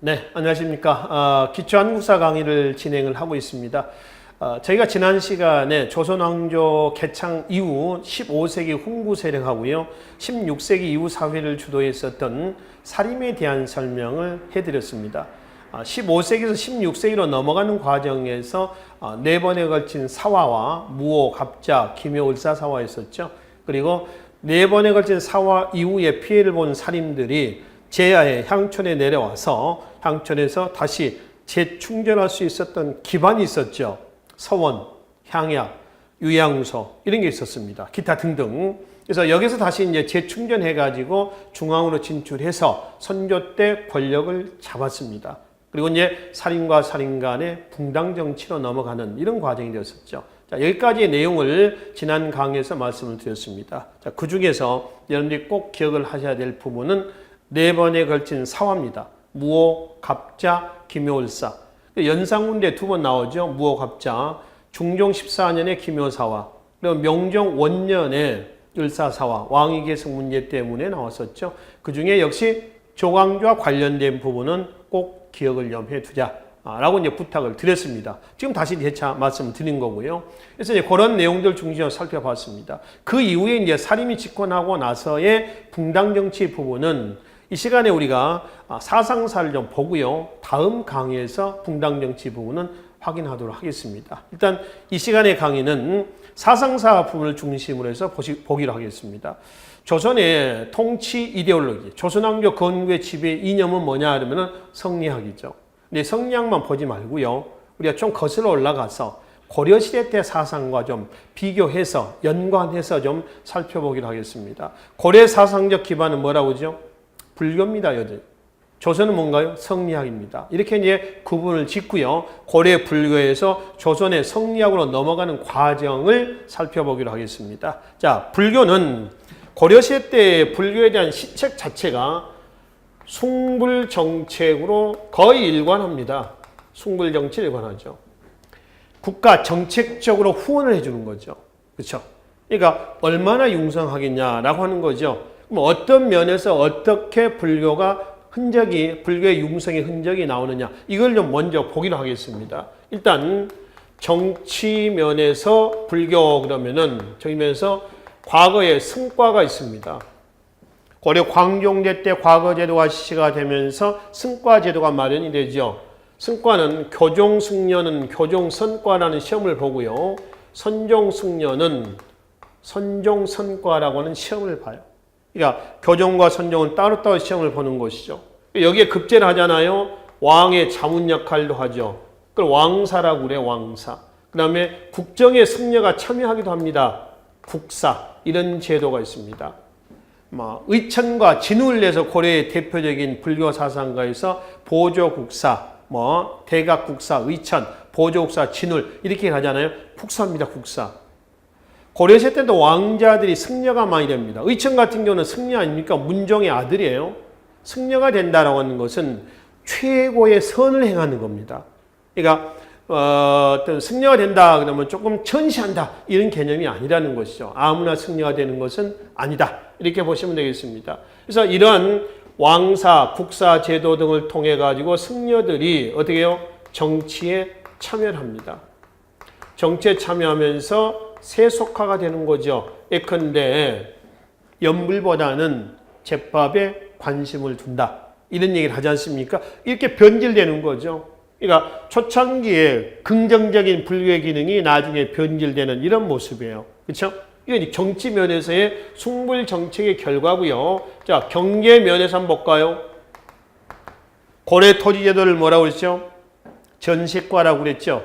네, 안녕하십니까. 기초한국사 강의를 진행을 하고 있습니다. 저희가 지난 시간에 조선왕조 개창 이후 15세기 훈구 세력하고요, 16세기 이후 사회를 주도했었던 사림에 대한 설명을 해드렸습니다. 15세기에서 16세기로 넘어가는 과정에서 4번에 걸친 사화와 무오, 갑자, 기묘, 을사사화가 있었죠. 그리고 4번에 걸친 사화 이후에 피해를 본 사림들이 제야의 향촌에 내려와서 향촌에서 다시 재충전할 수 있었던 기반이 있었죠. 서원, 향약, 유양소 이런 게 있었습니다. 기타 등등. 그래서 여기서 다시 이제 재충전해가지고 중앙으로 진출해서 선조 때 권력을 잡았습니다. 그리고 이제 살인과 살인 간의 붕당 정치로 넘어가는 이런 과정이 되었었죠. 자, 여기까지의 내용을 지난 강의에서 말씀을 드렸습니다. 자, 그 중에서 여러분들이 꼭 기억을 하셔야 될 부분은 4번에 걸친 사화입니다. 무오, 갑자, 기묘을사. 연산군대 2번 나오죠. 무오, 갑자. 중종 14년에 기묘사화. 그리고 명종 원년에 을사사화. 왕위 계승 문제 때문에 나왔었죠. 그 중에 역시 조광조와 관련된 부분은 꼭 기억을 염해 두자. 라고 이제 부탁을 드렸습니다. 지금 다시 재차 말씀을 드린 거고요. 그래서 이제 그런 내용들 중심으로 살펴봤습니다. 그 이후에 이제 사림이 집권하고 나서의 붕당 정치 부분은 이 시간에 우리가 사상사를 좀 보고요. 다음 강의에서 붕당 정치 부분은 확인하도록 하겠습니다. 일단 이 시간의 강의는 사상사 부분을 중심으로 해서 보기로 하겠습니다. 조선의 통치 이데올로기, 조선왕조 건국의 지배 이념은 뭐냐 하면 성리학이죠. 근데 성리학만 보지 말고요. 우리가 좀 거슬러 올라가서 고려시대 때 사상과 좀 비교해서 연관해서 좀 살펴보기로 하겠습니다. 고려 사상적 기반은 뭐라고 하죠? 불교입니다. 조선은 뭔가요? 성리학입니다. 이렇게 이제 구분을 짓고요. 고려 불교에서 조선의 성리학으로 넘어가는 과정을 살펴보기로 하겠습니다. 자, 불교는 고려시대 때 불교에 대한 시책 자체가 숭불정책으로 거의 일관합니다. 숭불정책에 일관하죠. 국가 정책적으로 후원을 해주는 거죠. 그렇죠? 그러니까 얼마나 융성하겠냐라고 하는 거죠. 그럼 어떤 면에서 어떻게 불교의 융성의 흔적이 나오느냐, 이걸 좀 먼저 보기로 하겠습니다. 일단 정치 면에서 불교 그러면은 정면에서 과거에 승과가 있습니다. 고려 광종대 때 과거제도가 실시가 되면서 승과제도가 마련이 되죠. 승과는 교종승려는 교종선과라는 시험을 보고요. 선종승려는 선종선과라고 하는 시험을 봐요. 그러니까 교종과 선종은 따로따로 시험을 보는 것이죠. 여기에 급제를 하잖아요. 왕의 자문 역할도 하죠. 그걸 왕사라고 그래요. 왕사. 그 다음에 국정에 승려가 참여하기도 합니다. 국사. 이런 제도가 있습니다. 의천과 진우를 내서 고려의 대표적인 불교 사상가에서 보조국사, 대각국사, 의천, 보조국사, 진울 이렇게 가잖아요. 국사입니다. 국사. 고려시대 때도 왕자들이 승려가 많이 됩니다. 의천 같은 경우는 승려 아닙니까? 문종의 아들이에요. 승려가 된다라고 하는 것은 최고의 선을 행하는 겁니다. 그러니까 어떤 승려가 된다 그러면 조금 천시한다 이런 개념이 아니라는 것이죠. 아무나 승려가 되는 것은 아니다. 이렇게 보시면 되겠습니다. 그래서 이런 왕사, 국사 제도 등을 통해 가지고 승려들이 어떻게 해요? 정치에 참여를 합니다. 정치에 참여하면서 세속화가 되는 거죠. 예컨대 연불보다는 제밥에 관심을 둔다. 이런 얘기를 하지 않습니까? 이렇게 변질되는 거죠. 그러니까 초창기에 긍정적인 불교의 기능이 나중에 변질되는 이런 모습이에요. 그렇죠? 이건 정치 면에서의 숭불 정책의 결과고요. 자, 경제 면에서 한번 볼까요? 고려 토지제도를 뭐라고 그랬죠? 전식과라고 그랬죠?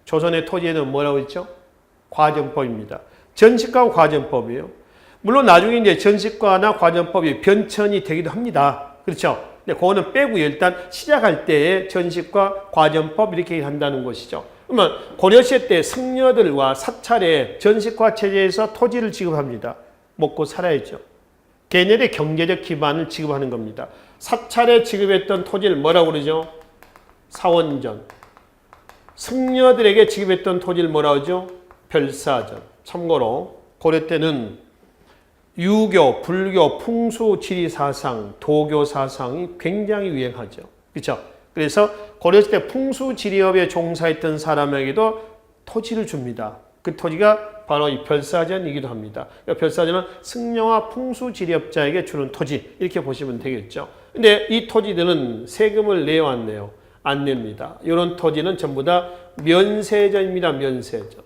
조선의 토지제도는 뭐라고 그랬죠? 과정법입니다. 전식과와 과정법이에요. 물론 나중에 이제 전식과나 과정법이 변천이 되기도 합니다. 그렇죠? 근데 그거는 빼고요. 일단 시작할 때 전식과 과정법 이렇게 한다는 것이죠. 그러면 고려시대 때 승려들과 사찰에 전식과 체제에서 토지를 지급합니다. 먹고 살아야죠. 걔네들의 경제적 기반을 지급하는 겁니다. 사찰에 지급했던 토지를 뭐라고 그러죠? 사원전. 승려들에게 지급했던 토지를 뭐라고 하죠? 별사전. 참고로 고려 때는 유교, 불교, 풍수, 지리 사상, 도교 사상이 굉장히 유행하죠. 그렇죠? 그래서 고려시대 풍수지리업에 종사했던 사람에게도 토지를 줍니다. 그 토지가 바로 이 별사전이기도 합니다. 그러니까 별사전은 승려와 풍수지리업자에게 주는 토지 이렇게 보시면 되겠죠. 근데 이 토지들은 세금을 내요 안 내요? 안 냅니다. 이런 토지는 전부 다 면세전입니다. 면세전.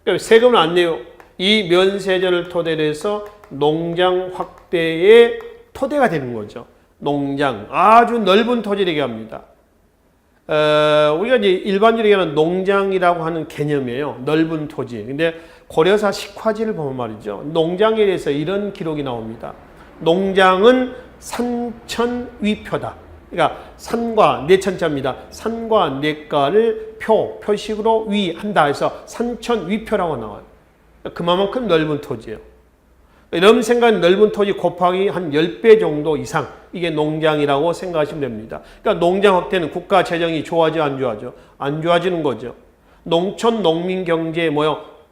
그러니까 세금을 안 내요. 이 면세전을 토대로 해서 농장 확대의 토대가 되는 거죠. 농장, 아주 넓은 토지를 얘기합니다. 우리가 이제 일반적으로 얘기하는 농장이라고 하는 개념이에요. 넓은 토지. 근데 고려사 식화지를 보면 말이죠. 농장에 대해서 이런 기록이 나옵니다. 농장은 산천위표다. 그러니까 산과 내천자입니다. 산과 내가를 표식으로 위한다 해서 산천위표라고 나와요. 그만큼 넓은 토지예요. 이런 생각은 넓은 토지 곱하기 한 10배 정도 이상 이게 농장이라고 생각하시면 됩니다. 그러니까 농장 확대는 국가 재정이 좋아져 안 좋아져? 안 좋아지는 거죠. 농촌 농민 경제의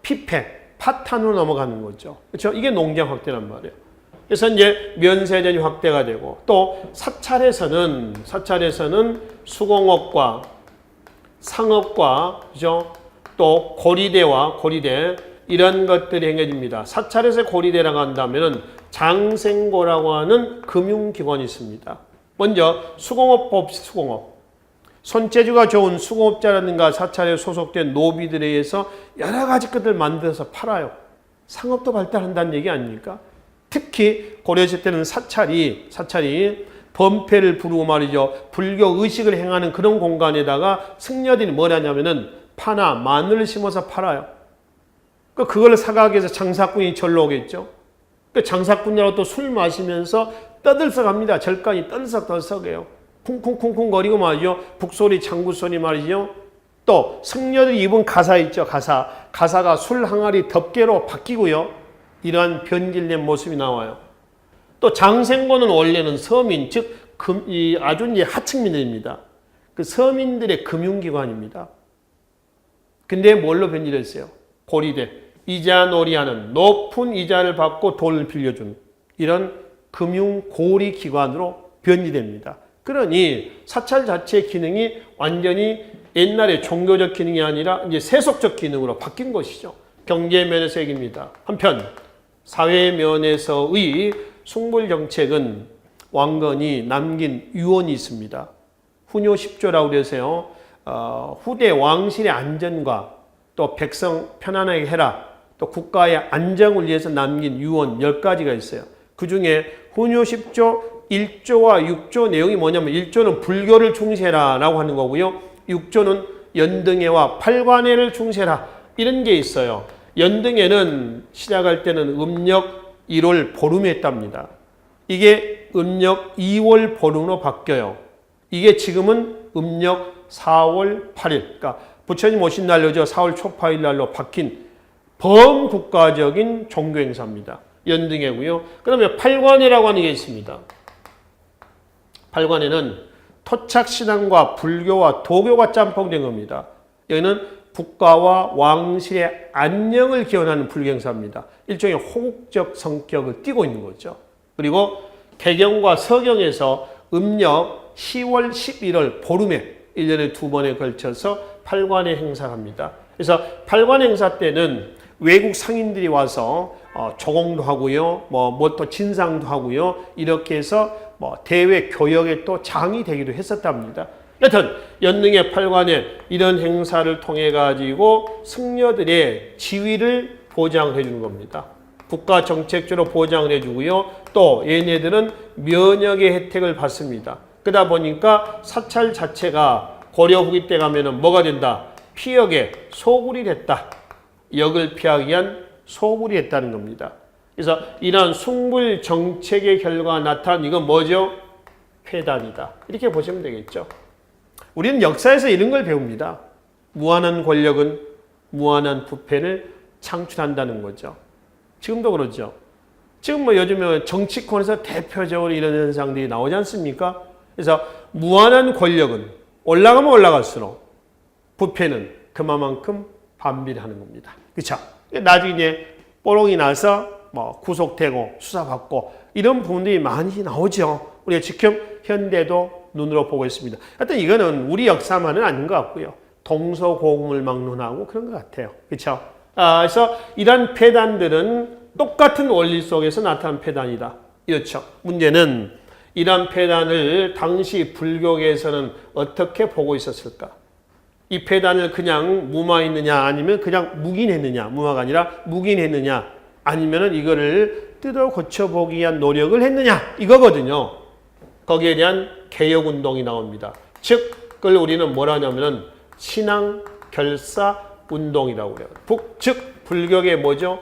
피폐, 파탄으로 넘어가는 거죠. 그렇죠? 이게 농장 확대란 말이에요. 그래서 이제 면세전이 확대가 되고 또 사찰에서는 수공업과 상업과 그죠? 또 고리대 이런 것들이 행해집니다. 사찰에서 고리대라고 한다면은 장생고라고 하는 금융기관이 있습니다. 먼저 수공업법 수공업. 손재주가 좋은 수공업자라든가 사찰에 소속된 노비들에 의해서 여러 가지 것들 만들어서 팔아요. 상업도 발달한다는 얘기 아닙니까? 특히 고려시대 때는 사찰이 범패를 부르고 말이죠. 불교 의식을 행하는 그런 공간에다가 승려들이 뭘 하냐면은 파나 마늘을 심어서 팔아요. 그걸 사가기 위해서 장사꾼이 절로 오겠죠. 장사꾼이라고 또 술 마시면서 떠들썩합니다. 절간이 떠들썩해요. 쿵쿵쿵쿵 거리고 말이죠. 북소리, 장구소리 말이죠. 또 승려들이 입은 가사 있죠. 가사가 술 항아리 덮개로 바뀌고요. 이러한 변질된 모습이 나와요. 또 장생고는 원래는 서민, 즉 아주 이제 하층민들입니다. 그 서민들의 금융기관입니다. 근데 뭘로 변질했어요? 고리대. 이자 놀이하는 높은 이자를 받고 돈을 빌려주는 이런 금융고리 기관으로 변질됩니다. 그러니 사찰 자체의 기능이 완전히 옛날에 종교적 기능이 아니라 이제 세속적 기능으로 바뀐 것이죠. 경제 면에서 얘기입니다. 한편 사회 면에서의 숭불 정책은 왕건이 남긴 유언이 있습니다. 훈요 10조라고 그래서요. 후대 왕실의 안전과 또 백성 편안하게 해라. 또 국가의 안정을 위해서 남긴 유언 10가지가 있어요. 그 중에 훈요 10조 1조와 6조 내용이 뭐냐면 1조는 불교를 충실해라 라고 하는 거고요. 6조는 연등회와 팔관회를 충실해라 이런 게 있어요. 연등회는 시작할 때는 음력 1월 보름에 했답니다. 이게 음력 2월 보름으로 바뀌어요. 이게 지금은 음력 4월 8일 그러니까 부처님 오신 날로죠. 4월 초파일 날로 바뀐 범국가적인 종교행사입니다. 연등회고요. 그다음에 팔관회라고 하는 게 있습니다. 팔관회는 토착신앙과 불교와 도교가 짬뽕된 겁니다. 여기는 국가와 왕실의 안녕을 기원하는 불교행사입니다. 일종의 호국적 성격을 띠고 있는 거죠. 그리고 개경과 서경에서 음력 10월, 11월 보름에 1년에 2번에 걸쳐서 팔관회 행사를 합니다. 그래서 팔관회 행사 때는 외국 상인들이 와서 조공도 하고요, 또 진상도 하고요, 이렇게 해서 대외 교역에 또 장이 되기도 했었답니다. 여튼 연등회 팔관회 이런 행사를 통해 가지고 승려들의 지위를 보장해 주는 겁니다. 국가 정책적으로 보장을 해주고요, 또 얘네들은 면역의 혜택을 받습니다. 그러다 보니까 사찰 자체가 고려 후기 때 가면은 뭐가 된다? 피역의 소굴이 됐다. 역을 피하기 위한 소굴이 됐다는 겁니다. 그래서 이러한 숭불 정책의 결과 나타난 이건 뭐죠? 폐단이다. 이렇게 보시면 되겠죠. 우리는 역사에서 이런 걸 배웁니다. 무한한 권력은 무한한 부패를 창출한다는 거죠. 지금도 그렇죠. 지금 요즘에 정치권에서 대표적으로 이런 현상들이 나오지 않습니까? 그래서 무한한 권력은 올라가면 올라갈수록 부패는 그만큼 반비례하는 겁니다. 그렇죠? 나중에 이제 뽀록이 나서 구속되고 수사받고 이런 부분들이 많이 나오죠. 우리가 지금 현대도 눈으로 보고 있습니다. 하여튼 이거는 우리 역사만은 아닌 것 같고요. 동서고금을 막론하고 그런 것 같아요. 그렇죠? 그래서 이런 폐단들은 똑같은 원리 속에서 나타난 폐단이다. 이렇죠. 문제는 이런 폐단을 당시 불교계에서는 어떻게 보고 있었을까? 이 폐단을 그냥 무마했느냐 아니면 그냥 묵인했느냐, 무마가 아니라 묵인했느냐 아니면 이거를 뜯어 고쳐보기 위한 노력을 했느냐 이거거든요. 거기에 대한 개혁운동이 나옵니다. 즉 그걸 우리는 뭐라 하냐면 신앙결사운동이라고 그래요. 즉 불교계 뭐죠?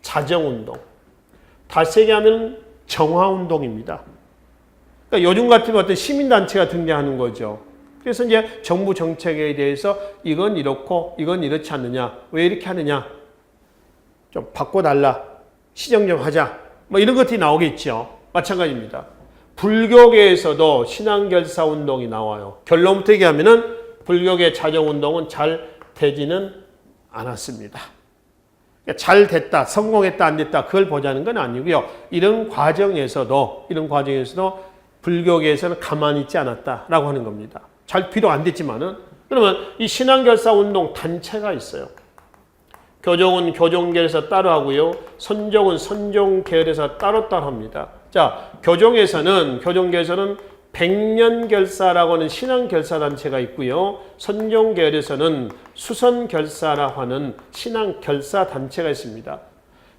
자정운동. 다시 얘기하면 정화운동입니다. 그러니까 요즘 같으면 어떤 시민단체가 등장하는 거죠. 그래서 이제 정부 정책에 대해서 이건 이렇고 이건 이렇지 않느냐. 왜 이렇게 하느냐. 좀 바꿔달라. 시정 좀 하자. 뭐 이런 것들이 나오겠죠. 마찬가지입니다. 불교계에서도 신앙결사운동이 나와요. 결론부터 얘기하면은 불교계 자정운동은 잘 되지는 않았습니다. 잘 됐다, 성공했다, 안 됐다 그걸 보자는 건 아니고요. 이런 과정에서도 불교계에서는 가만히 있지 않았다라고 하는 겁니다. 잘 비록 안 됐지만은 그러면 이 신앙결사운동 단체가 있어요. 교종은 교종계열에서 따로 하고요. 선종은 선종계열에서 따로따로 합니다. 자, 교종계에서는 백년결사라고 하는 신앙결사단체가 있고요. 선종계열에서는 수선결사라고 하는 신앙결사단체가 있습니다.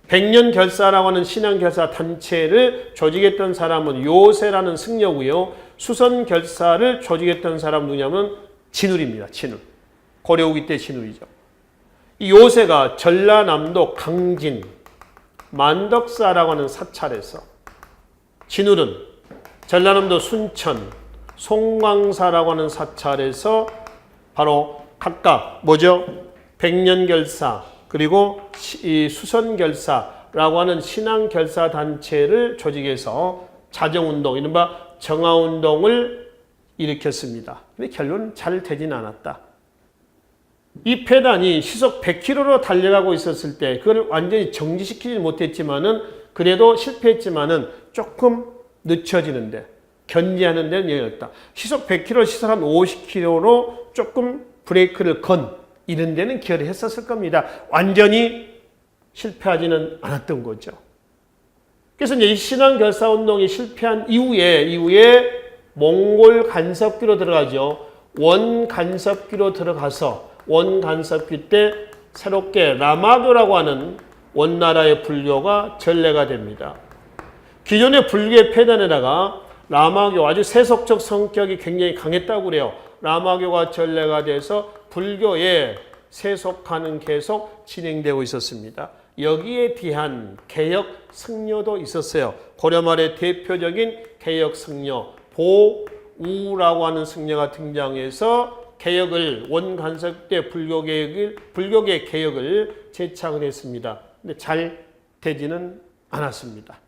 백년결사라고 하는 신앙결사단체를 조직했던 사람은 요세라는 승려고요. 수선결사를 조직했던 사람은 누구냐면 진울입니다. 진울. 고려 후기 때 진울이죠. 이 요세가 전라남도 강진, 만덕사라고 하는 사찰에서 진울은 전라남도 순천, 송광사라고 하는 사찰에서 바로 각각 뭐죠? 백년결사 그리고 이 수선결사라고 하는 신앙결사단체를 조직해서 자정운동, 이른바 정화운동을 일으켰습니다. 근데 결론은 잘 되진 않았다. 이 폐단이 시속 100km로 달려가고 있었을 때 그걸 완전히 정지시키지 못했지만은 그래도 실패했지만은 조금 늦춰지는데 견제하는 데는 여유였다. 시속 100km, 시속 한 50km로 조금 브레이크를 이런 데는 기여를 했었을 겁니다. 완전히 실패하지는 않았던 거죠. 그래서 이제 이 신앙결사운동이 실패한 이후에 몽골 간섭기로 들어가죠. 원간섭기로 들어가서 원간섭기 때 새롭게 라마교라고 하는 원나라의 불교가 전래가 됩니다. 기존의 불교의 폐단에다가 라마교 아주 세속적 성격이 굉장히 강했다고 그래요. 라마교가 전래가 돼서 불교의 세속화는 계속 진행되고 있었습니다. 여기에 대한 개혁 승려도 있었어요. 고려 말의 대표적인 개혁 승려 보우라고 하는 승려가 등장해서 개혁을 원간섭 때 불교계 개혁을 제창을 했습니다. 근데 잘 되지는 않았습니다.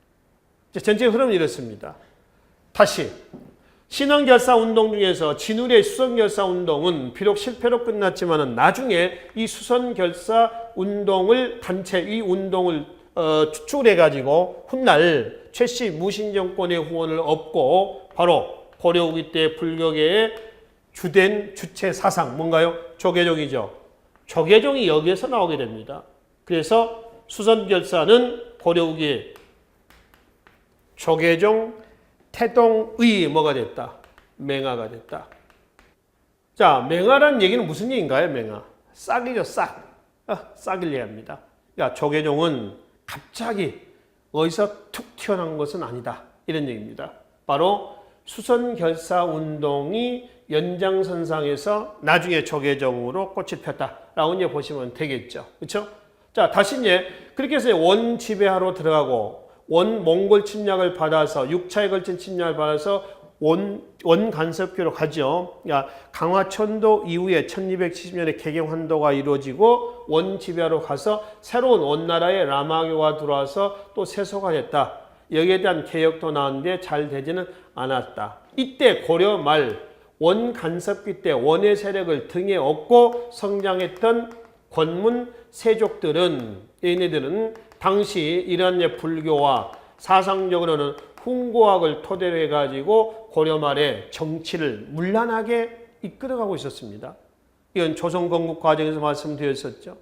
전체 흐름은 이렇습니다. 다시 신앙결사 운동 중에서 진울의 수선결사 운동은 비록 실패로 끝났지만 나중에 이 수선결사 운동을 단체 이 운동을 추측을 해가지고 훗날 최씨 무신정권의 후원을 얻고 바로 고려 후기 때 불교계의 주된 주체 사상 뭔가요? 조계종이죠. 조계종이 여기에서 나오게 됩니다. 그래서 수선결사는 고려 후기 조계종 태동의 뭐가 됐다? 맹아가 됐다. 자, 맹아라는 얘기는 무슨 얘기인가요? 맹아. 싹이죠, 싹. 싹을 얘기합니다. 그러니까 조계종은 갑자기 어디서 툭 튀어나온 것은 아니다. 이런 얘기입니다. 바로 수선결사 운동이 연장선상에서 나중에 조계종으로 꽃이 폈다라고 이제 보시면 되겠죠. 그렇죠? 자, 다시 이제 그렇게 해서 원 지배하러 들어가고 원 몽골 침략을 받아서 6차에 걸친 침략을 받아서 원 간섭기로 가죠. 그러니까 강화천도 이후에 1270년에 개경환도가 이루어지고 원 지배하러 가서 새로운 원나라의 라마교가 들어와서 또 세속화 됐다. 여기에 대한 개혁도 나왔는데 잘 되지는 않았다. 이때 고려 말 원 간섭기 때 원의 세력을 등에 업고 성장했던 권문 세족들은 얘네들은 당시 이란 불교와 사상적으로는 훈고학을 토대로 해가지고 고려 말에 정치를 문란하게 이끌어가고 있었습니다. 이건 조선 건국 과정에서 말씀드렸었죠.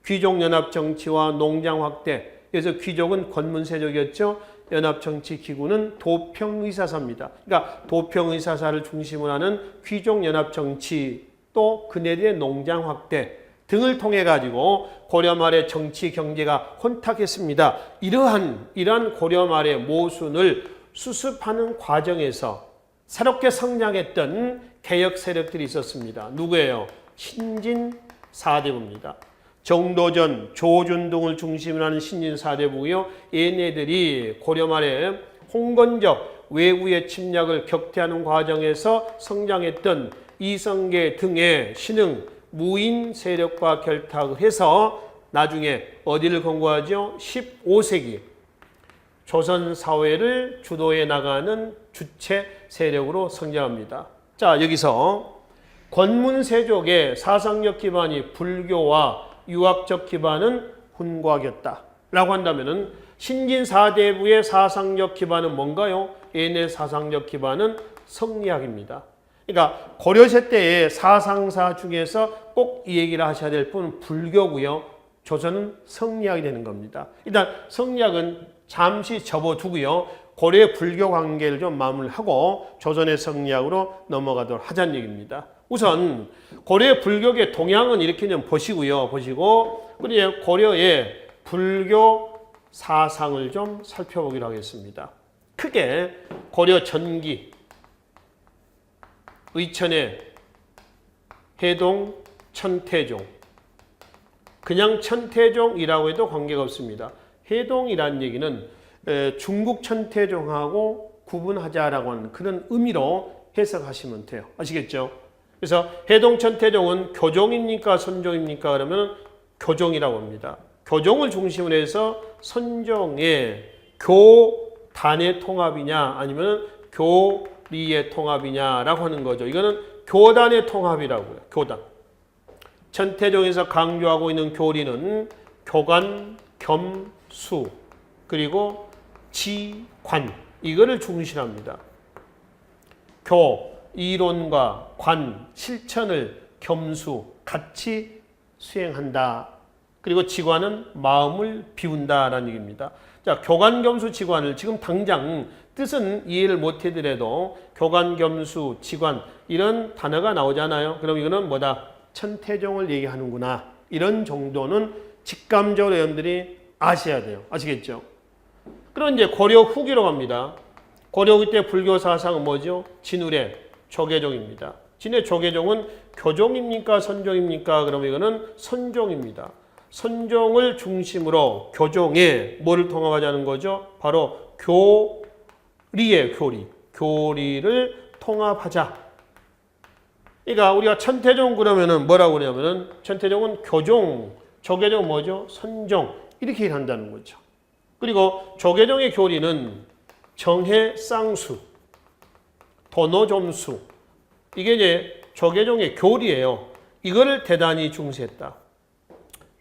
귀족 연합 정치와 농장 확대. 그래서 귀족은 권문세족이었죠. 연합 정치 기구는 도평의사사입니다. 그러니까 도평의사사를 중심으로 하는 귀족 연합 정치 또 그네들의 농장 확대 등을 통해 가지고 고려 말의 정치 경제가 혼탁했습니다. 이러한 고려 말의 모순을 수습하는 과정에서 새롭게 성장했던 개혁 세력들이 있었습니다. 누구예요? 신진 사대부입니다. 정도전, 조준 등을 중심으로 하는 신진 사대부고요. 얘네들이 고려 말에 홍건적 외구의 침략을 격퇴하는 과정에서 성장했던 이성계 등의 신흥 무인 세력과 결탁을 해서 나중에 어디를 건국하죠? 15세기 조선 사회를 주도해 나가는 주체 세력으로 성장합니다. 자, 여기서 권문세족의 사상력 기반이 불교와 유학적 기반은 훈과였다라고 한다면은 신진사대부의 사상력 기반은 뭔가요? 얘네 사상력 기반은 성리학입니다. 그러니까 고려시 때의 사상사 중에서 꼭 이 얘기를 하셔야 될 분은 불교고요. 조선은 성리학이 되는 겁니다. 일단 성리학은 잠시 접어두고요. 고려의 불교 관계를 좀 마무리하고 조선의 성리학으로 넘어가도록 하자는 얘기입니다. 우선 고려의 불교계 동향은 이렇게 좀 보시고요. 그리고 고려의 불교 사상을 좀 살펴보기로 하겠습니다. 크게 고려 전기, 의천의 해동, 천태종. 그냥 천태종이라고 해도 관계가 없습니다. 해동이라는 얘기는 중국 천태종하고 구분하자라고 하는 그런 의미로 해석하시면 돼요. 아시겠죠? 그래서 해동 천태종은 교종입니까? 선종입니까? 그러면 교종이라고 합니다. 교종을 중심으로 해서 선종의 교단의 통합이냐 아니면 교리의 통합이냐라고 하는 거죠. 이거는 교단의 통합이라고요. 교단. 천태종에서 강조하고 있는 교리는 교관, 겸수, 그리고 지관 이거를 중시합니다. 이론과 관, 실천을 겸수, 같이 수행한다. 그리고 지관은 마음을 비운다라는 얘기입니다. 자, 교관, 겸수, 지관을 지금 당장 뜻은 이해를 못 해더라도 교관, 겸수, 지관 이런 단어가 나오잖아요. 그럼 이거는 뭐다? 천태종을 얘기하는구나. 이런 정도는 직감적으로 여러분들이 아셔야 돼요. 아시겠죠? 그럼 이제 고려 후기로 갑니다. 고려 후기 때 불교 사상은 뭐죠? 진울의 조계종입니다. 진의 조계종은 교종입니까? 선종입니까? 그러면 이거는 선종입니다. 선종을 중심으로 교종에 뭐를 통합하자는 거죠? 바로 교리의 교리. 교리를 통합하자. 그러니까 우리가 천태종 그러면은 뭐라고 그러냐면은 천태종은 교종, 조계종 뭐죠? 선종. 이렇게 한다는 거죠. 그리고 조계종의 교리는 정해 쌍수, 도노점수. 이게 이제 조계종의 교리예요. 이거를 대단히 중시했다.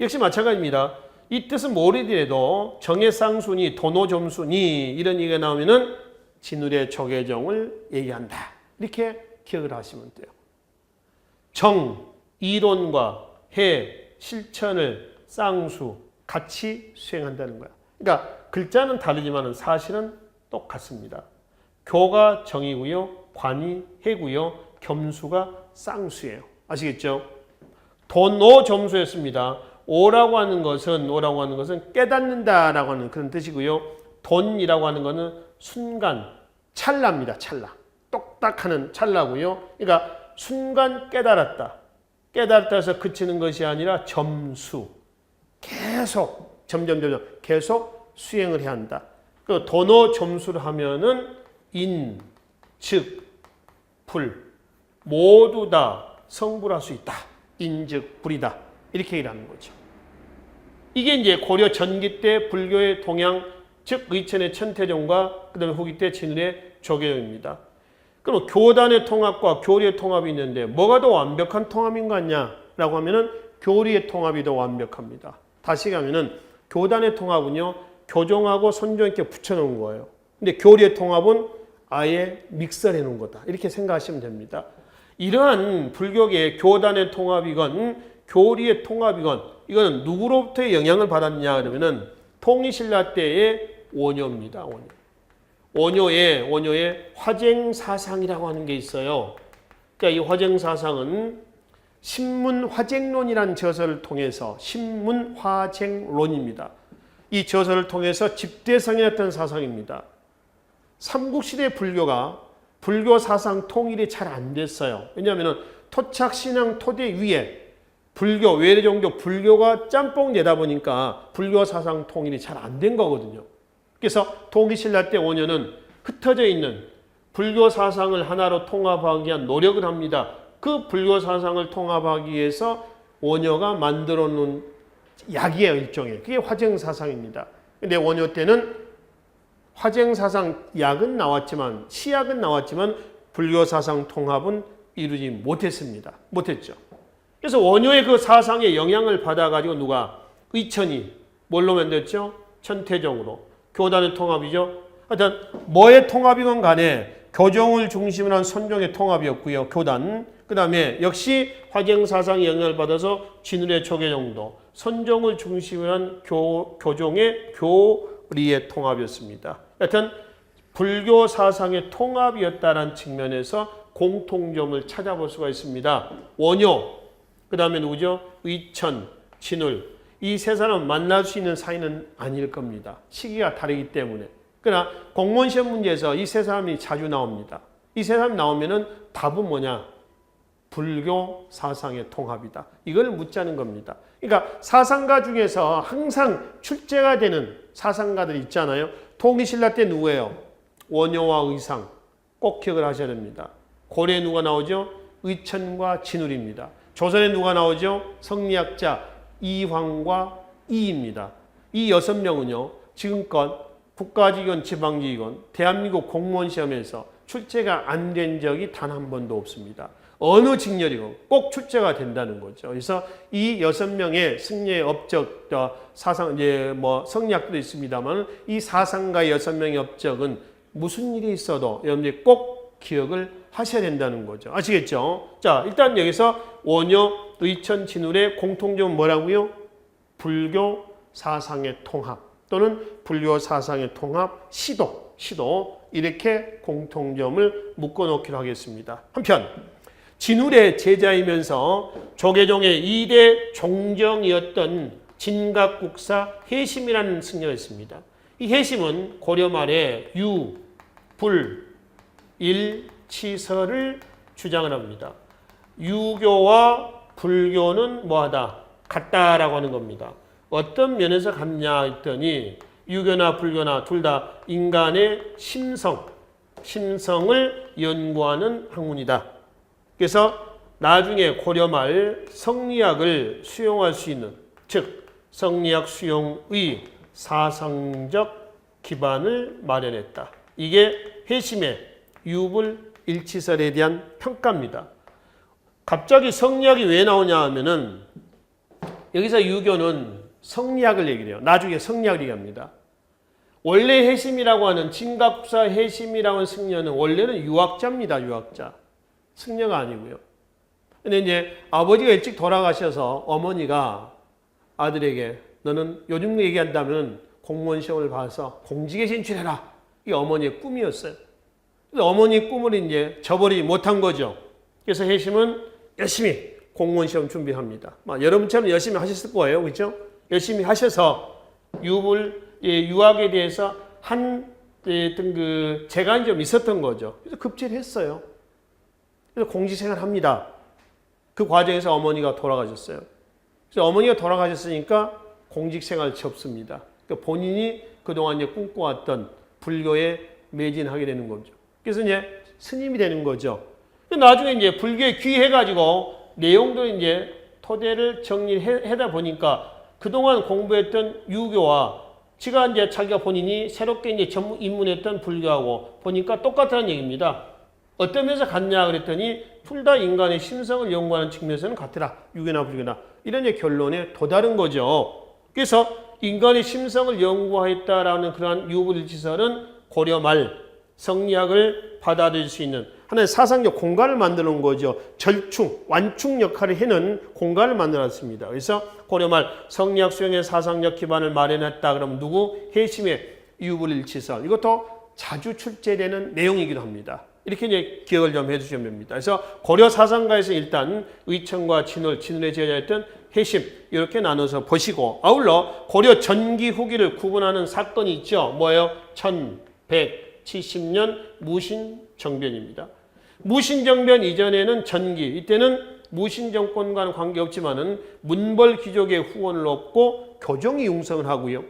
역시 마찬가지입니다. 이 뜻은 모르더라도 정해 쌍수니 도노점수니 이런 얘기가 나오면은 진울의 조계종을 얘기한다. 이렇게 기억을 하시면 돼요. 정, 이론과 해, 실천을 쌍수, 같이 수행한다는 거야. 그러니까 글자는 다르지만 사실은 똑같습니다. 교가 정이고요. 관이 해고요. 겸수가 쌍수예요. 아시겠죠? 도노점수였습니다. 오라고 하는 것은 깨닫는다라고 하는 그런 뜻이고요. 돈이라고 하는 것은 순간, 찰나입니다. 찰나. 똑딱하는 찰나고요. 그러니까 순간 깨달았다. 깨달았다 해서 그치는 것이 아니라 점수. 계속 점점 계속 수행을 해야 한다. 그 도노 점수를 하면은 인, 즉, 불 모두 다 성불할 수 있다. 인, 즉, 불이다. 이렇게 일하는 거죠. 이게 이제 고려 전기 때 불교의 동양, 즉 의천의 천태종과 그다음에 후기 때 진울의 조계종입니다. 그럼 교단의 통합과 교리의 통합이 있는데 뭐가 더 완벽한 통합인 것 같냐라고 하면은 교리의 통합이 더 완벽합니다. 다시 가면은 교단의 통합은요, 교종하고 선종 이렇게 붙여놓은 거예요. 근데 교리의 통합은 아예 믹서를 해놓은 거다. 이렇게 생각하시면 됩니다. 이러한 불교계의 교단의 통합이건 교리의 통합이건 이건 누구로부터의 영향을 받았냐 그러면은 통일신라 때의 원효입니다. 원효의 화쟁사상이라고 하는 게 있어요. 그러니까 이 화쟁사상은 신문화쟁론이라는 저서를 통해서 신문화쟁론입니다. 이 저서를 통해서 집대성이었던 사상입니다. 삼국시대 불교가 불교 사상 통일이 잘 안 됐어요. 왜냐하면 토착신앙 토대 위에 불교, 외래종교, 불교가 짬뽕 내다 보니까 불교 사상 통일이 잘 안 된 거거든요. 그래서 통일신라 때 원효는 흩어져 있는 불교 사상을 하나로 통합하기 위한 노력을 합니다. 그 불교 사상을 통합하기 위해서 원효가 만들어 놓은 약이에요, 일종의. 그게 화쟁사상입니다. 근데 원효 때는 화쟁사상 약은 나왔지만, 시약은 나왔지만 불교 사상 통합은 이루지 못했죠. 그래서 원효의 그 사상에 영향을 받아가지고 누가? 의천이 뭘로 만들었죠? 천태종으로. 교단의 통합이죠. 하여튼 뭐의 통합이건 간에 교종을 중심으로 한 선종의 통합이었고요. 교단. 그 다음에 역시 화쟁사상에 영향을 받아서 진울의 초계종도. 선종을 중심으로 한 교종의 교리의 통합이었습니다. 하여튼 불교 사상의 통합이었다는 측면에서 공통점을 찾아볼 수가 있습니다. 원효, 그 다음에 누구죠? 의천, 진울. 이 세 사람 만날 수 있는 사이는 아닐 겁니다. 시기가 다르기 때문에. 그러나 공무원 시험 문제에서 이 세 사람이 자주 나옵니다. 이 세 사람이 나오면은 답은 뭐냐? 불교 사상의 통합이다. 이걸 묻자는 겁니다. 그러니까 사상가 중에서 항상 출제가 되는 사상가들 있잖아요. 통일신라 때 누구예요? 원효와 의상. 꼭 기억을 하셔야 됩니다. 고려에 누가 나오죠? 의천과 진울입니다. 조선에 누가 나오죠? 성리학자 이황과 이입니다. 이 6명은요. 지금껏 국가직원, 지방직원, 대한민국 공무원 시험에서 출제가 안 된 적이 단 한 번도 없습니다. 어느 직렬이건 꼭 출제가 된다는 거죠. 그래서 이 6명의 승려의 업적, 사상, 이제 성리학도 있습니다만 이 사상가의 6명의 업적은 무슨 일이 있어도 여러분들이 꼭 기억을 하셔야 된다는 거죠. 아시겠죠? 자, 일단 여기서 원효, 의천, 진울의 공통점은 뭐라고요? 불교 사상의 통합 또는 불교 사상의 통합, 시도 이렇게 공통점을 묶어놓기로 하겠습니다. 한편 진울의 제자이면서 조계종의 2대 종정이었던 진각국사 해심이라는 승려가 있습니다. 이 해심은 고려 말에 유, 불, 일, 치설을 주장을 합니다. 유교와 불교는 뭐하다? 같다라고 하는 겁니다. 어떤 면에서 같냐 했더니 유교나 불교나 둘 다 인간의 심성을 연구하는 학문이다. 그래서 나중에 고려말 성리학을 수용할 수 있는, 즉 성리학 수용의 사상적 기반을 마련했다. 이게 해심의 유불 일치설에 대한 평가입니다. 갑자기 성리학이 왜 나오냐 하면은 여기서 유교는 성리학을 얘기를 해요. 나중에 성리학을 얘기합니다. 원래 해심이라고 하는 진각국사 해심이라고 하는 승려는 원래는 유학자입니다. 유학자. 승려가 아니고요. 근데 이제 아버지가 일찍 돌아가셔서 어머니가 아들에게 너는 요즘 얘기한다면 공무원 시험을 봐서 공직에 진출해라. 이게 어머니의 꿈이었어요. 그래서 어머니의 꿈을 이제 저버리지 못한 거죠. 그래서 해심은 열심히 공무원 시험 준비합니다. 여러분처럼 열심히 하셨을 거예요. 그렇죠? 열심히 하셔서 유학에 대해서 재간이 좀 있었던 거죠. 그래서 급제를 했어요. 그래서 공직생활 합니다. 그 과정에서 어머니가 돌아가셨어요. 그래서 어머니가 돌아가셨으니까 공직생활 접습니다. 그러니까 본인이 그동안 이제 꿈꿔왔던 불교에 매진하게 되는 거죠. 그래서 이제 스님이 되는 거죠. 나중에 이제 불교에 귀해가지고 내용도 이제 토대를 정리하다 보니까 그동안 공부했던 유교와 지가 이제 자기가 본인이 새롭게 이제 입문했던 불교하고 보니까 똑같다는 얘기입니다. 어떤 면에서 같냐 그랬더니 둘 다 인간의 심성을 연구하는 측면에서는 같더라. 유교나 불교나. 이런 결론에 도달한 거죠. 그래서 인간의 심성을 연구하였다라는 그러한 유불일치설은 고려 말 성리학을 받아들일 수 있는 하나의 사상적 공간을 만들어 놓은 거죠. 절충, 완충 역할을 해는 공간을 만들었습니다. 그래서 고려 말 성리학 수용의 사상적 기반을 마련했다. 그러면 누구? 해심의 유불일치설. 이것도 자주 출제되는 내용이기도 합니다. 이렇게 이제 기억을 좀 해주시면 됩니다. 그래서 고려 사상가에서 일단 의천과 진울의 제자였던 해심 이렇게 나눠서 보시고 아울러 고려 전기 후기를 구분하는 사건이 있죠. 뭐예요? 1170년 무신정변입니다. 무신정변 이전에는 전기, 이때는 무신정권과는 관계없지만은 문벌 귀족의 후원을 얻고 교정이 융성을 하고요.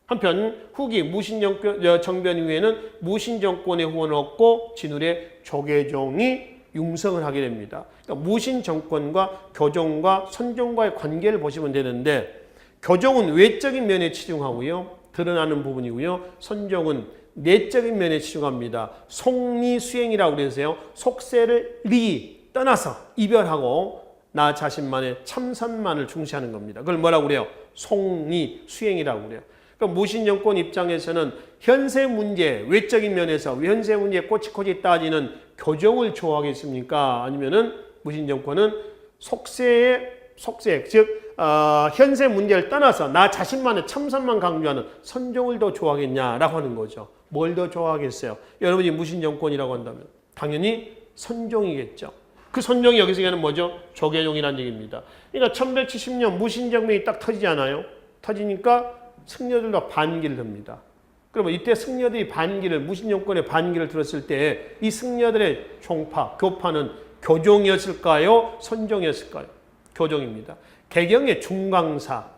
한편 후기 무신정변 이후에는 무신정권의 후원을 얻고 진울의 조계종이 융성을 하게 됩니다. 그러니까 무신정권과 교종과 선종과의 관계를 보시면 되는데 교종은 외적인 면에 치중하고요. 드러나는 부분이고요. 선종은 내적인 면에 치중합니다. 속리수행이라고 그래서요. 속세를 떠나서 이별하고 나 자신만의 참선만을 중시하는 겁니다. 그걸 뭐라고 그래요? 속리수행이라고 그래요. 그러니까 무신정권 입장에서는 현세 문제, 외적인 면에서 현세 문제에 꼬치꼬치 따지는 교종을 좋아하겠습니까? 아니면은 무신정권은 속세, 즉 현세 문제를 떠나서 나 자신만의 참선만 강조하는 선종을 더 좋아하겠냐라고 하는 거죠. 뭘 더 좋아하겠어요? 여러분이 무신정권이라고 한다면 당연히 선종이겠죠. 그 선종이 여기서 얘기하는 뭐죠? 조계종이라는 얘기입니다. 그러니까 1170년 무신정변이 딱 터지지 않아요? 터지니까 승려들도 반기를 듭니다. 그러면 이때 승려들이 무신정권의 반기를 들었을 때 이 승려들의 총파, 교파는 교종이었을까요? 선종이었을까요? 교종입니다. 개경의 중강사,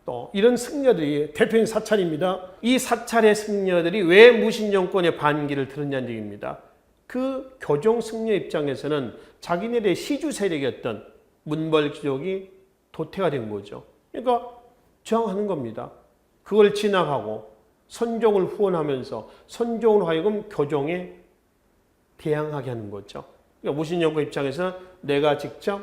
또 이런 승려들이 대표적인 사찰입니다. 이 사찰의 승려들이 왜 무신정권의 반기를 들었냐는 얘기입니다. 그 교종 승려 입장에서는 자기네들의 시주 세력이었던 문벌 귀족이 도태가 된 거죠. 그러니까 저항하는 겁니다. 그걸 진압하고 선종을 후원하면서 선종으로 하여금 교종에 대항하게 하는 거죠. 그러니까 무신정권 입장에서는 내가 직접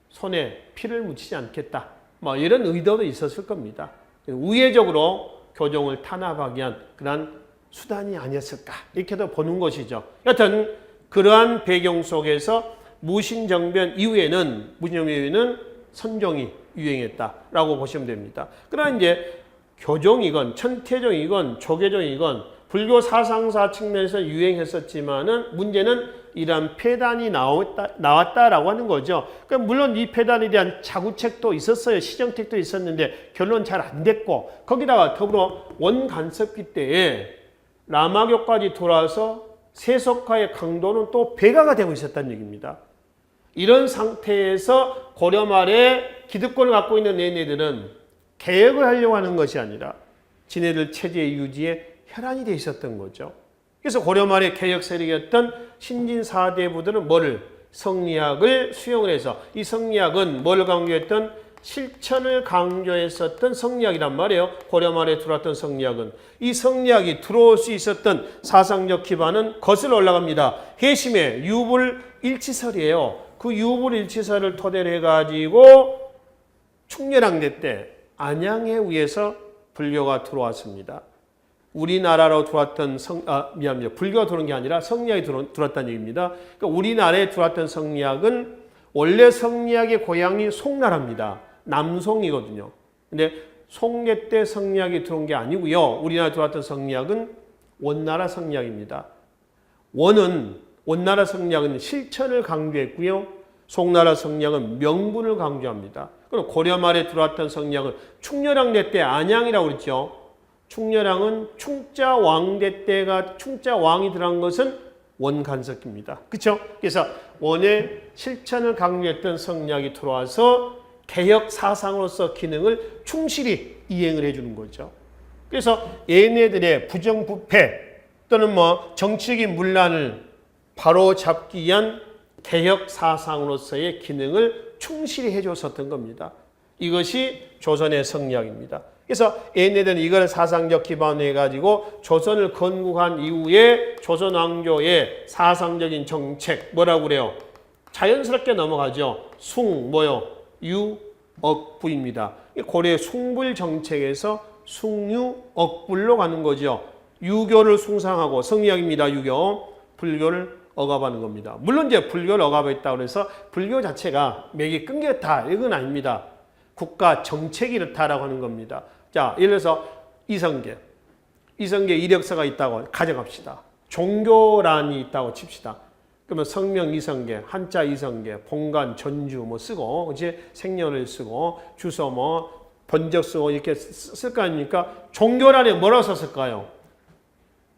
손에 피를 묻히지 않겠다. 뭐 이런 의도도 있었을 겁니다. 우회적으로 교종을 탄압하기 위한 그런 수단이 아니었을까 이렇게도 보는 것이죠. 여튼 그러한 배경 속에서 무신정변 이후에는 선종이 유행했다라고 보시면 됩니다. 그러나 이제 교종이건 천태종이건 조계종이건 불교 사상사 측면에서 유행했었지만은 문제는 이러한 폐단이 나왔다라고 하는 거죠. 그러니까 물론 이 폐단에 대한 자구책도 있었어요. 시정책도 있었는데 결론 잘 안 됐고 거기다가 더불어 원간섭기 때에 라마교까지 돌아서 세속화의 강도는 또 배가가 되고 있었다는 얘기입니다. 이런 상태에서 고려 말에 기득권을 갖고 있는 얘네들은 개혁을 하려고 하는 것이 아니라 지네들 체제 유지에 혈안이 돼 있었던 거죠. 그래서 고려 말의 개혁 세력이었던 신진 4대 부들은 성리학을 수용을 해서 이 성리학은 뭘 강조했던 실천을 강조했었던 성리학이란 말이에요. 고려 말에 들어왔던 성리학은 이 성리학이 들어올 수 있었던 사상적 기반은 거슬러 올라갑니다. 해심의 유불일치설이에요. 그 유불일치설을 토대로 해가지고 충렬왕대 때 안양에 의해서 불교가 들어왔습니다. 우리나라로 들어왔던 불교가 들어온 게 아니라 성리학이 들어왔다는 얘기입니다. 그러니까 우리나라에 들어왔던 성리학은 원래 성리학의 고향이 송나라입니다. 남송이거든요. 근데 송례 때 성리학이 들어온 게 아니고요. 우리나라에 들어왔던 성리학은 원나라 성리학입니다. 원나라 성리학은 실천을 강조했고요. 송나라 성리학은 명분을 강조합니다. 그럼 고려 말에 들어왔던 성리학은 충렬왕대 때 안양이라고 그랬죠. 충렬왕은 충자왕대 때가 충자왕이 들어간 것은 원간섭기입니다. 그렇죠? 그래서 원의 실천을 강조했던 성리학이 들어와서 개혁 사상으로서 기능을 충실히 이행을 해주는 거죠. 그래서 얘네들의 부정부패 또는 정치적인 문란을 바로잡기 위한 개혁 사상으로서의 기능을 충실히 해줬었던 겁니다. 이것이 조선의 성리학입니다. 그래서 얘네들은 이걸 사상적 기반으로 해가지고 조선을 건국한 이후에 조선 왕조의 사상적인 정책 뭐라고 그래요? 자연스럽게 넘어가죠. 유억부입니다. 고려의 숭불 정책에서 숭유억불로 가는 거죠. 유교를 숭상하고 성리학입니다. 유교. 불교를 억압하는 겁니다. 물론 이제 불교를 억압했다고 해서 불교 자체가 맥이 끊겼다. 이건 아닙니다. 국가 정책이 이렇다라고 하는 겁니다. 자, 예를 들어서 이성계 이력서가 있다고 가져갑시다. 종교란이 있다고 칩시다. 그러면 성명 이성계, 한자 이성계, 본관, 전주 뭐 쓰고, 이제 생년을 쓰고, 주소 뭐 번적 쓰고 이렇게 쓸 거 아닙니까? 종교란에 뭐라고 썼을까요?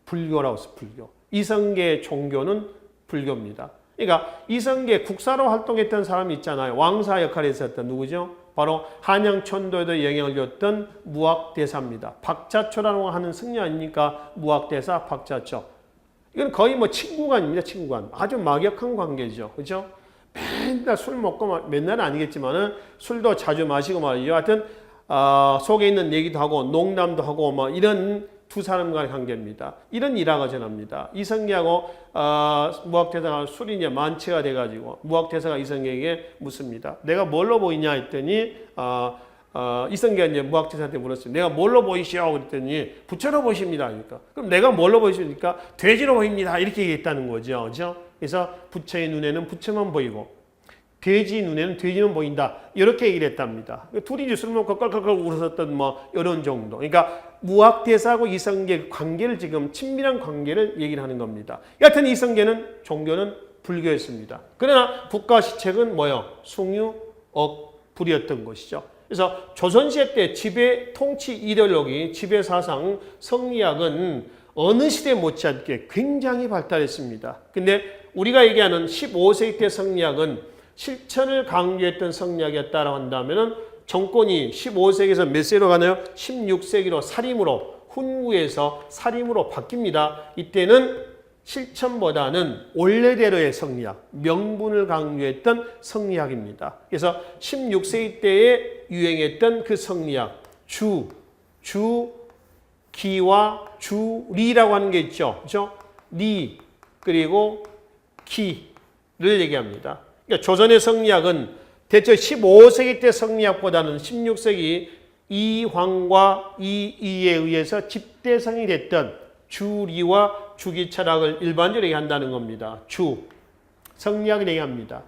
불교라고 써, 불교. 이성계 종교는 불교입니다. 그러니까 이성계 국사로 활동했던 사람이 있잖아요. 왕사 역할을 했었던 누구죠? 바로 한양천도에도 영향을 줬던 무학대사입니다. 박자초라고 하는 승려 아닙니까? 무학대사 박자초. 이건 거의 뭐 친구관입니다. 친구관. 아주 막역한 관계죠. 그렇죠? 맨날 술 먹고 맨날은 아니겠지만은 술도 자주 마시고 말이죠. 하여튼 속에 있는 얘기도 하고 농담도 하고 뭐 이런 두 사람 간의 관계입니다. 이런 일화가 전합니다. 이성계하고 무학대사가 술이 이제 만취가 돼가지고 무학대사가 이성계에게 묻습니다. 내가 뭘로 보이냐 했더니 이성계가 이제 무학대사한테 물었어요. 내가 뭘로 보이시오? 그랬더니 부처로 보십니다. 그러니까 그럼 내가 뭘로 보이십니까? 돼지로 보입니다. 이렇게 얘기했다는 거죠. 그렇죠? 그래서 부처의 눈에는 부처만 보이고 돼지 눈에는 돼지만 보인다. 이렇게 얘기를 했답니다. 둘이 이제 술 먹고 껄껄껄 울었었던 뭐 이런 정도. 그러니까 무학대사하고 이성계 관계를 지금 친밀한 관계를 얘기를 하는 겁니다. 여하튼 이성계는 종교는 불교였습니다. 그러나 국가 시책은 뭐요? 숭유, 억불이었던 것이죠. 그래서 조선시대 때 지배 통치 이데올로기, 지배 사상, 성리학은 어느 시대 못지않게 굉장히 발달했습니다. 근데 우리가 얘기하는 15세기 때 성리학은 실천을 강조했던 성리학이었다라고 한다면은 정권이 15세기에서 몇 세기로 가나요? 16세기로 사림으로 훈구에서 사림으로 바뀝니다. 이때는 실천보다는 원래대로의 성리학, 명분을 강조했던 성리학입니다. 그래서 16세기 때에 유행했던 그 성리학, 기와 주리라고 하는 게 있죠. 그렇죠? 리 그리고 기를 얘기합니다. 그러니까 조선의 성리학은 대체 15세기 때 성리학보다는 16세기 이황과 이이에 의해서 집대성이 됐던 주리와 주기 철학을 일반적으로 얘기한다는 겁니다. 성리학을 얘기합니다.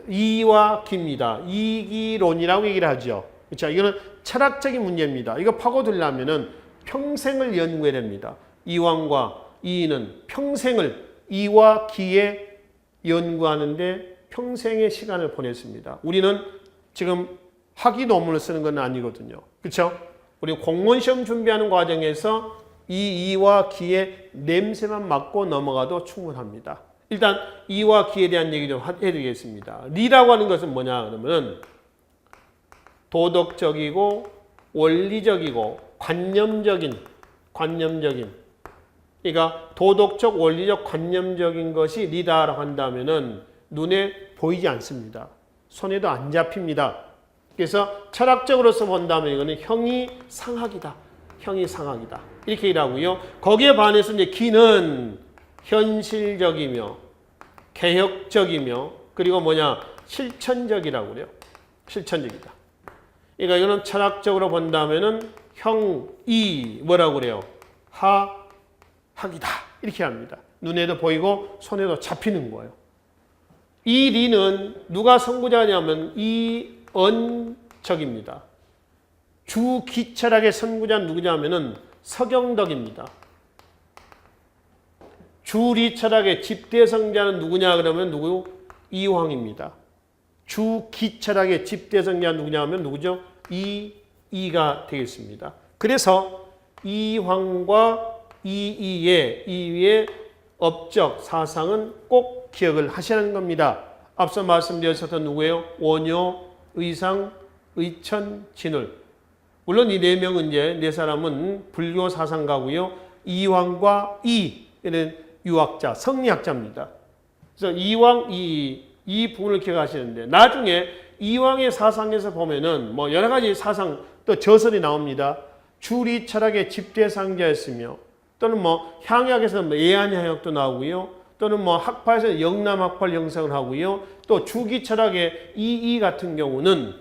이와 기입니다. 이기론이라고 얘기를 하죠. 그렇죠? 이거는 철학적인 문제입니다. 이거 파고들려면은 평생을 연구해야 됩니다. 이황과 이이는 평생을 이와 기에 연구하는데 평생의 시간을 보냈습니다. 우리는 지금 학위 논문을 쓰는 건 아니거든요. 그렇죠? 우리 공무원 시험 준비하는 과정에서 이와 기의 냄새만 맡고 넘어가도 충분합니다. 일단 이와 기에 대한 얘기 좀 해드리겠습니다. 리라고 하는 것은 뭐냐 그러면 도덕적이고 원리적이고 관념적인 그러니까 도덕적 원리적 관념적인 것이 리다라고 한다면은 눈에 보이지 않습니다. 손에도 안 잡힙니다. 그래서 철학적으로서 본다면 이거는 형이 상학이다. 이렇게 일하고요. 거기에 반해서 이제 기는 현실적이며 개혁적이며 그리고 실천적이라고 그래요. 실천적이다. 그러니까 이거는 철학적으로 본다면은 형이 뭐라고 그래요? 학이다. 이렇게 합니다. 눈에도 보이고 손에도 잡히는 거예요. 이 리는 누가 선구자냐면 이언적입니다. 주기철학의 선구자는 누구냐면은 서경덕입니다. 주리철학의 집대성자는 누구냐 그러면 누구? 이황입니다. 주기철학의 집대성자는 누구냐 하면 누구죠? 이이가 되겠습니다. 그래서 이황과 이이의 업적 사상은 꼭 기억을 하시는 겁니다. 앞서 말씀드렸었던 누구예요? 원효, 의상, 의천, 진울. 물론 이 네 명은 이제 네 사람은 불교 사상가고요. 이황과 이는 유학자, 성리학자입니다. 그래서 이황, 이 부분을 기억하시는데 나중에 이황의 사상에서 보면은 뭐 여러 가지 사상 또 저설이 나옵니다. 주리 철학의 집대상자였으며 또는 뭐 향약에서 예안향약도 나오고요. 또는 뭐 학파에서 영남학파를 형성을 하고요. 또 주기 철학의 이이 같은 경우는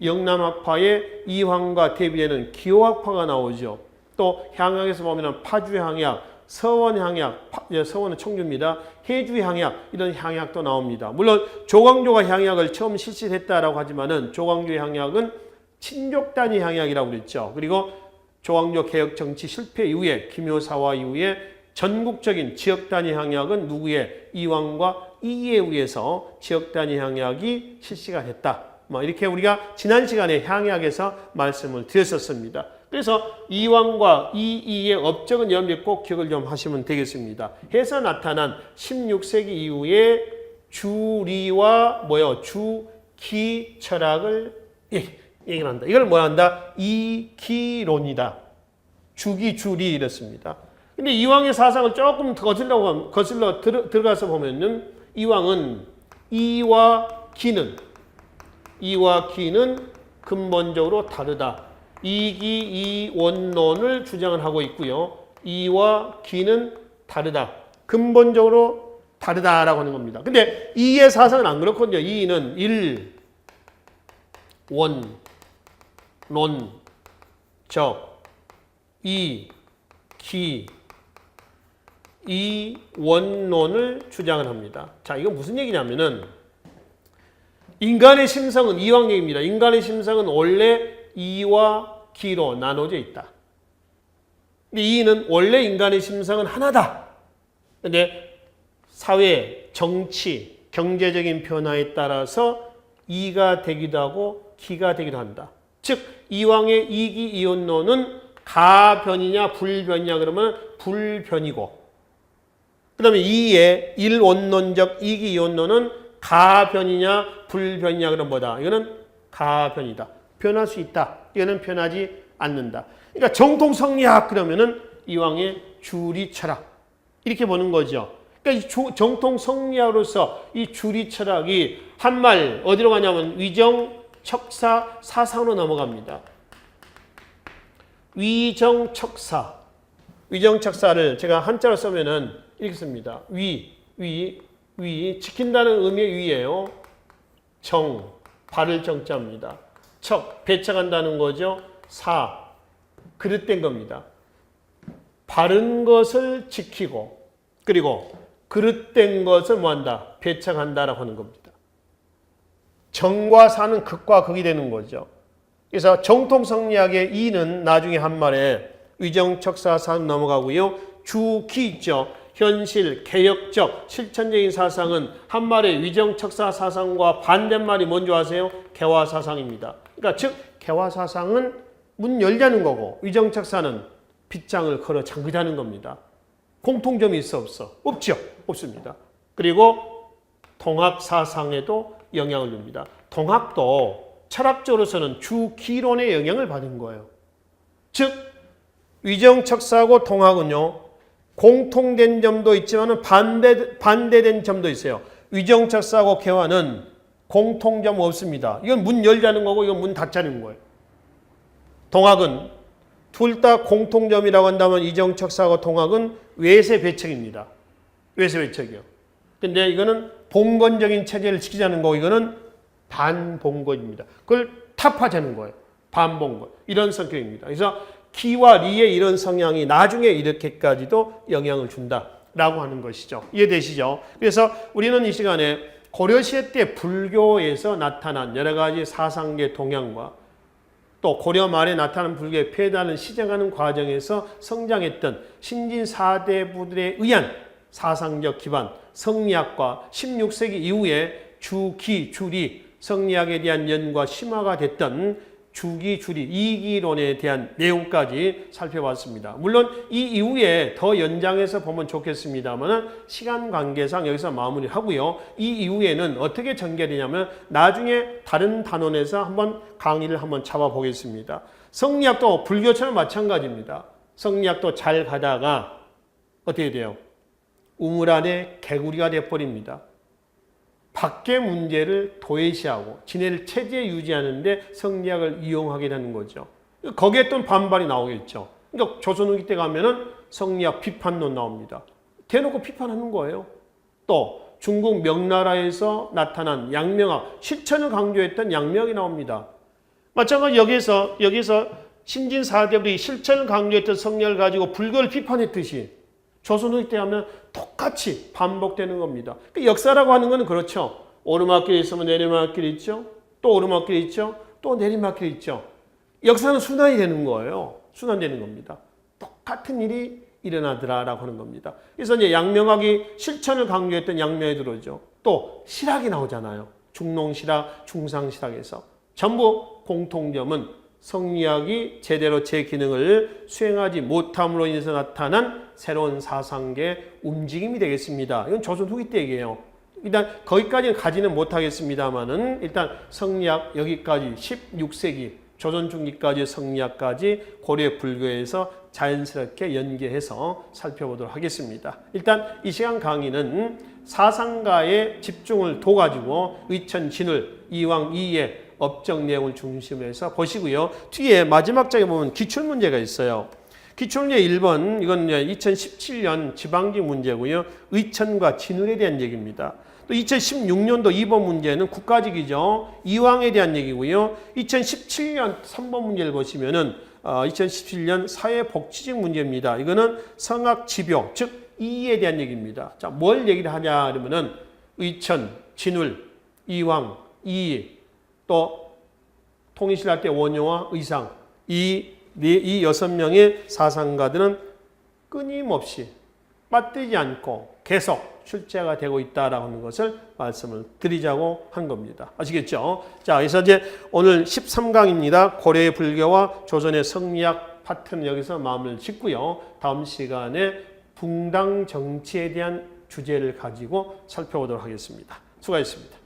영남학파의 이황과 대비되는 기호학파가 나오죠. 또 향약에서 보면 파주 향약, 서원 향약, 서원은 청주입니다. 해주 향약, 이런 향약도 나옵니다. 물론 조광조가 향약을 처음 실시했다라고 하지만은 조광조 향약은 친족단위 향약이라고 그랬죠. 그리고 조광조 개혁 정치 실패 이후에 김효사화 이후에 전국적인 지역단위 향약은 누구의 이왕과 이에 의해서 지역단위 향약이 실시가 됐다. 이렇게 우리가 지난 시간에 향약에서 말씀을 드렸었습니다. 그래서 이왕과 이의 업적은 여러분들이 꼭 기억을 좀 하시면 되겠습니다. 해서 나타난 16세기 이후에 주리와 주기 철학을 얘기를 한다. 이걸 뭐라 한다? 이기론이다. 주기, 주리 이렇습니다. 근데 이왕의 사상을 조금 거슬러 들어가서 보면은 이왕은 이와 기는 근본적으로 다르다. 이기이원론을 주장을 하고 있고요. 이와 기는 다르다. 근본적으로 다르다라고 하는 겁니다. 근데 이의 사상은 안 그렇거든요. 이는 일, 원, 논, 적, 이, 기, 이 원론을 주장을 합니다. 자, 이건 무슨 얘기냐면은 인간의 심성은 이왕얘기입니다. 인간의 심성은 원래 이와 기로 나눠져 있다. 근데 이는 원래 인간의 심성은 하나다. 근데 사회, 정치, 경제적인 변화에 따라서 이가 되기도 하고 기가 되기도 한다. 즉 이왕의 이기이원론은 가변이냐 불변이냐 그러면 불변이고, 그 다음에 이의 일원론적 이기이원론은 가변이냐 불변이냐 그러면 뭐다? 이거는 가변이다. 변할 수 있다. 이거는 변하지 않는다. 그러니까 정통성리학 그러면은 이왕의 주리 철학 이렇게 보는 거죠. 그러니까 이 정통성리학으로서 이 주리 철학이 한말 어디로 가냐면 위정척사 사상으로 넘어갑니다. 위정척사를 제가 한자로 쓰면은 이렇게 씁니다. 위, 지킨다는 의미의 위예요. 정, 바를 정자입니다. 척, 배척한다는 거죠. 사, 그릇된 겁니다. 바른 것을 지키고, 그리고 그릇된 것을 뭐한다? 배척한다라고 하는 겁니다. 정과 사는 극과 극이 되는 거죠. 그래서 정통성리학의 이는 나중에 한 말에 위정척사상 넘어가고요. 주기 있죠. 현실, 개혁적, 실천적인 사상은 한 말에 위정척사 사상과 반대말이 뭔지 아세요? 개화사상입니다. 그러니까 즉 개화사상은 문 열자는 거고 위정척사는 빗장을 걸어 잠그자는 겁니다. 공통점이 있어 없어? 없죠. 없습니다. 그리고 통합사상에도 영향을 줍니다. 통합도 철학적으로서는 주기론의 영향을 받은 거예요. 즉 위정척사하고 통합은요. 공통된 점도 있지만 반대된 점도 있어요. 위정척사하고 개화는 공통점 없습니다. 이건 문 열자는 거고 이건 문 닫자는 거예요. 동학은 둘 다 공통점이라고 한다면 위정척사하고 동학은 외세 배척입니다. 외세 배척이요. 근데 이거는 봉건적인 체제를 지키자는 거고 이거는 반봉건입니다. 그걸 타파하자는 거예요. 반봉건. 이런 성격입니다. 그래서 기와 리의 이런 성향이 나중에 이렇게까지도 영향을 준다라고 하는 것이죠. 이해되시죠? 그래서 우리는 이 시간에 고려시대 때 불교에서 나타난 여러 가지 사상계 동향과 또 고려 말에 나타난 불교의 폐단을 시작하는 과정에서 성장했던 신진 4대부들에 의한 사상적 기반, 성리학과 16세기 이후에 주기, 주리, 성리학에 대한 연구가 심화가 됐던 주기, 주리, 이기론에 대한 내용까지 살펴봤습니다. 물론 이 이후에 더 연장해서 보면 좋겠습니다만 시간 관계상 여기서 마무리하고요. 이 이후에는 어떻게 전개되냐면 나중에 다른 단원에서 한번 강의를 한번 잡아보겠습니다. 성리학도 불교처럼 마찬가지입니다. 성리학도 잘 가다가 어떻게 돼요? 우물 안에 개구리가 돼버립니다. 밖의 문제를 도외시하고 지네를 체제에 유지하는데 성리학을 이용하게 되는 거죠. 거기에 또 반발이 나오겠죠. 그러니까 조선 후기 때 가면은 성리학 비판론 나옵니다. 대놓고 비판하는 거예요. 또 중국 명나라에서 나타난 양명학, 실천을 강조했던 양명이 나옵니다. 마찬가지로 여기서 신진 4대들이 실천을 강조했던 성리학을 가지고 불교를 비판했듯이 조선후기 때 하면 똑같이 반복되는 겁니다. 그 역사라고 하는 것은 그렇죠. 오르막길이 있으면 내리막길이 있죠. 또 오르막길이 있죠. 또 내리막길이 있죠. 역사는 순환이 되는 거예요. 순환되는 겁니다. 똑같은 일이 일어나더라라고 하는 겁니다. 그래서 이제 양명학이 실천을 강조했던 양명에 들어오죠. 또 실학이 나오잖아요. 중농실학, 중상실학에서 전부 공통점은 성리학이 제대로 제 기능을 수행하지 못함으로 인해서 나타난 새로운 사상계의 움직임이 되겠습니다. 이건 조선 후기 때 얘기예요. 일단 거기까지는 가지는 못하겠습니다만은 일단 성리학 여기까지 16세기 조선 중기까지 성리학까지 고려 불교에서 자연스럽게 연계해서 살펴보도록 하겠습니다. 일단 이 시간 강의는 사상가의 집중을 둬가지고 의천, 진울, 이왕, 이의 업적 내용을 중심으로 해서 보시고요. 뒤에 마지막 장에 보면 기출문제가 있어요. 기출문제 1번, 이건 2017년 지방직 문제고요. 의천과 진울에 대한 얘기입니다. 또 2016년도 2번 문제는 국가직이죠. 이왕에 대한 얘기고요. 2017년 3번 문제를 보시면은 2017년 사회복지직 문제입니다. 이거는 성악지교, 즉 이에 대한 얘기입니다. 자, 뭘 얘기를 하냐 그러면은 의천, 진울, 이왕, 이, 또 통일신라 때 원효와 의상, 이 6명의 사상가들은 끊임없이 빠뜨리지 않고 계속 출제가 되고 있다라고 하는 것을 말씀을 드리자고 한 겁니다. 아시겠죠? 자, 그래서 이제 오늘 13강입니다. 고려의 불교와 조선의 성리학 파트는 여기서 마무리를 짓고요. 다음 시간에 붕당 정치에 대한 주제를 가지고 살펴보도록 하겠습니다. 수고하셨습니다.